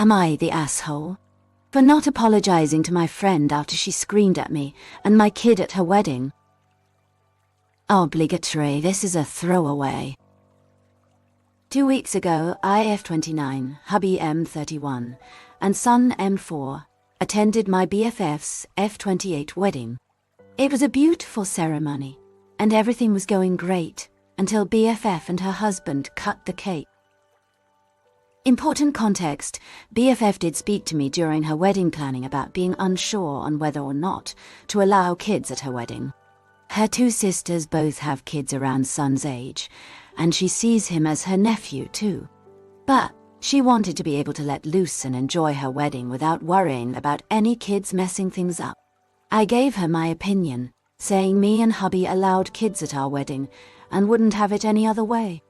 Am I the asshole? For not apologizing to my friend after she screamed at me and my kid at her wedding? Obligatory, this is a throwaway. 2 weeks ago, I, F29, hubby M31, and son M4 attended my BFF's F28 wedding. It was a beautiful ceremony, and everything was going great until BFF and her husband cut the cake. Important context, BFF did speak to me during her wedding planning about being unsure on whether or not to allow kids at her wedding. Her 2 sisters both have kids around son's age, and she sees him as her nephew too. But she wanted to be able to let loose and enjoy her wedding without worrying about any kids messing things up. I gave her my opinion, saying me and hubby allowed kids at our wedding and wouldn't have it any other way.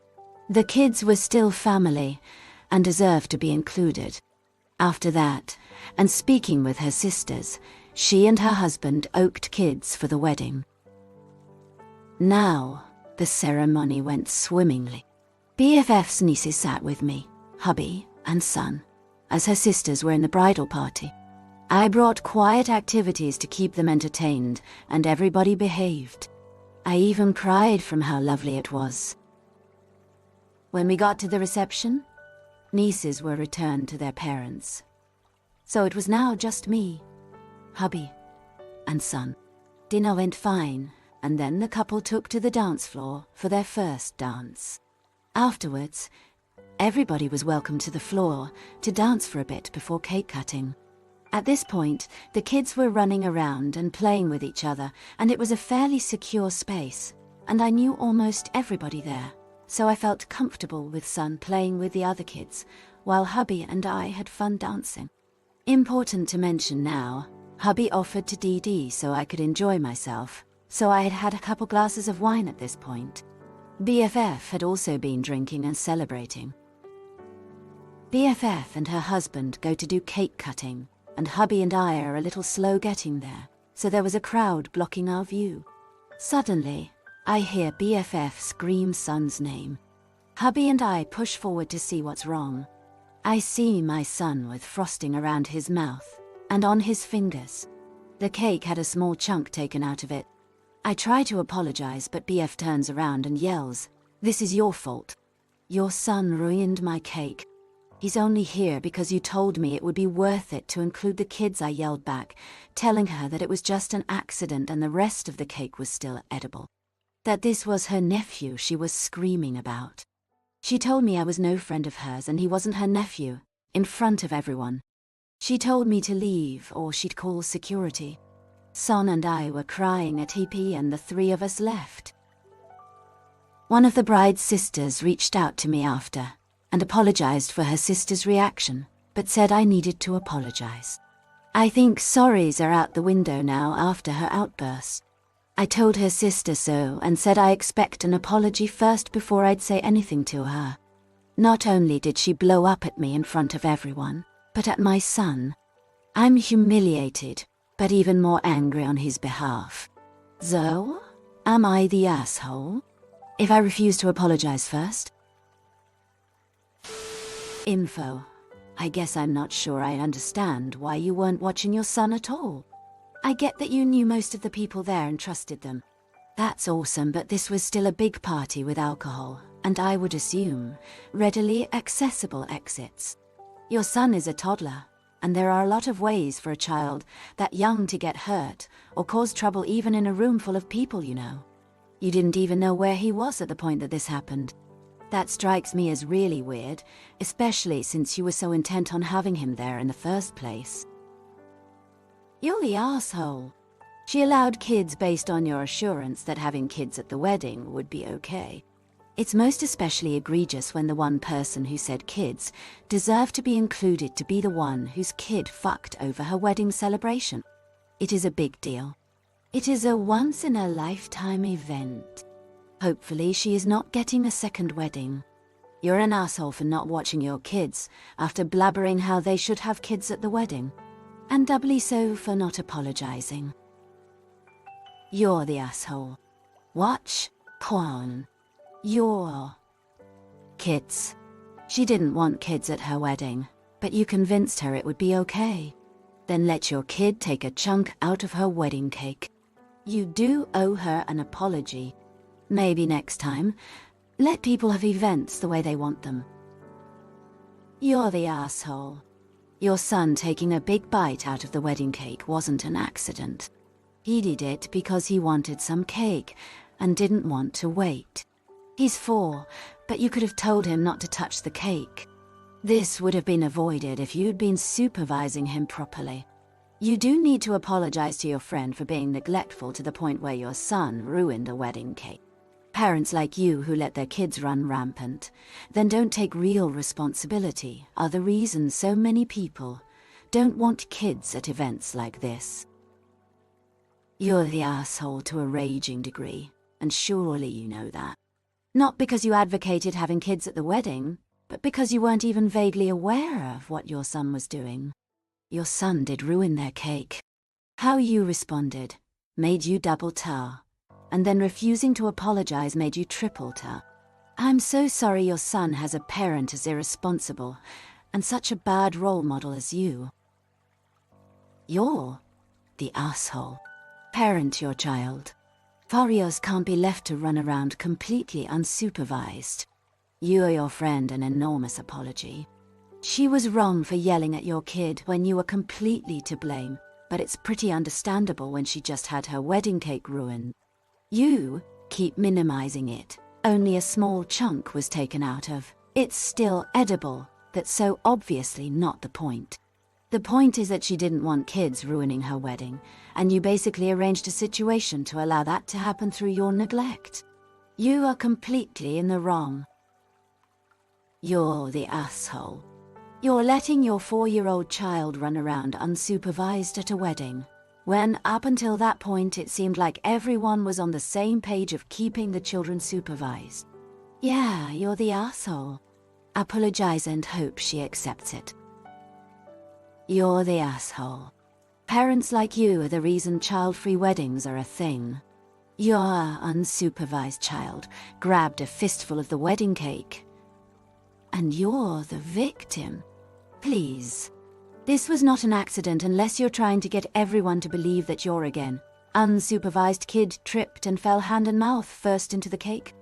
The kids were still family and deserved to be included. After that, and speaking with her sisters, she and her husband oaked kids for the wedding. Now, the ceremony went swimmingly. BFF's nieces sat with me, hubby, and son, as her sisters were in the bridal party. I brought quiet activities to keep them entertained, and everybody behaved. I even cried from how lovely it was. When we got to the reception, nieces were returned to their parents. So it was now just me, hubby, and son. Dinner went fine, and then the couple took to the dance floor for their first dance. Afterwards, everybody was welcomed to the floor to dance for a bit before cake cutting. At this point, the kids were running around and playing with each other, and it was a fairly secure space, and I knew almost everybody there, so I felt comfortable with son playing with the other kids, while hubby and I had fun dancing. Important to mention now, hubby offered to DD so I could enjoy myself, so I had had a couple glasses of wine at this point. BFF had also been drinking and celebrating. BFF and her husband go to do cake cutting, and hubby and I are a little slow getting there, so there was a crowd blocking our view. Suddenly, I hear BFF scream son's name. Hubby and I push forward to see what's wrong. I see my son with frosting around his mouth and on his fingers. The cake had a small chunk taken out of it. I try to apologize, but BF turns around and yells, "This is your fault. Your son ruined my cake. He's only here because you told me it would be worth it to include the kids," I yelled back, telling her that it was just an accident and the rest of the cake was still edible. That this was her nephew she was screaming about. She told me I was no friend of hers and he wasn't her nephew, in front of everyone. She told me to leave or she'd call security. Son and I were crying at TP and the 3 of us left. One of the bride's sisters reached out to me after and apologized for her sister's reaction, but said I needed to apologize. I think sorries are out the window now after her outburst. I told her sister so and said I expect an apology first before I'd say anything to her. Not only did she blow up at me in front of everyone, but at my son. I'm humiliated, but even more angry on his behalf. So, am I the asshole? If I refuse to apologize first? Info. I guess I'm not sure I understand why you weren't watching your son at all. I get that you knew most of the people there and trusted them. That's awesome, but this was still a big party with alcohol, and I would assume readily accessible exits. Your son is a toddler, and there are a lot of ways for a child that young to get hurt or cause trouble even in a room full of people, you know. You didn't even know where he was at the point that this happened. That strikes me as really weird, especially since you were so intent on having him there in the first place. You're the asshole. She allowed kids based on your assurance that having kids at the wedding would be okay. It's most especially egregious when the one person who said kids deserved to be included to be the one whose kid fucked over her wedding celebration. It is a big deal. It is a once-in-a-lifetime event. Hopefully she is not getting a second wedding. You're an asshole for not watching your kids after blabbering how they should have kids at the wedding. And doubly so for not apologizing. You're the asshole. Watch, Quan. You're... Kids. She didn't want kids at her wedding. But you convinced her it would be okay. Then let your kid take a chunk out of her wedding cake. You do owe her an apology. Maybe next time, let people have events the way they want them. You're the asshole. Your son taking a big bite out of the wedding cake wasn't an accident. He did it because he wanted some cake and didn't want to wait. He's 4, but you could have told him not to touch the cake. This would have been avoided if you'd been supervising him properly. You do need to apologize to your friend for being neglectful to the point where your son ruined a wedding cake. Parents like you who let their kids run rampant, then don't take real responsibility, are the reason so many people don't want kids at events like this. You're the asshole to a raging degree, and surely you know that. Not because you advocated having kids at the wedding, but because you weren't even vaguely aware of what your son was doing. Your son did ruin their cake. How you responded made you double tar, and then refusing to apologize made you triple tar. I'm so sorry your son has a parent as irresponsible and such a bad role model as you. You're the asshole. Parent your child. Farios can't be left to run around completely unsupervised. You owe your friend an enormous apology. She was wrong for yelling at your kid when you were completely to blame, but it's pretty understandable when she just had her wedding cake ruined. You keep minimizing it. Only a small chunk was taken out of. It's still edible. That's so obviously not the point. The point is that she didn't want kids ruining her wedding, and you basically arranged a situation to allow that to happen through your neglect. You are completely in the wrong. You're the asshole. You're letting your 4-year-old child run around unsupervised at a wedding, when up until that point it seemed like everyone was on the same page of keeping the children supervised. Yeah, you're the asshole. Apologize and hope she accepts it. You're the asshole. Parents like you are the reason child-free weddings are a thing. Your unsupervised child grabbed a fistful of the wedding cake. And you're the victim. Please. This was not an accident unless you're trying to get everyone to believe that you're again. Unsupervised kid tripped and fell hand and mouth first into the cake.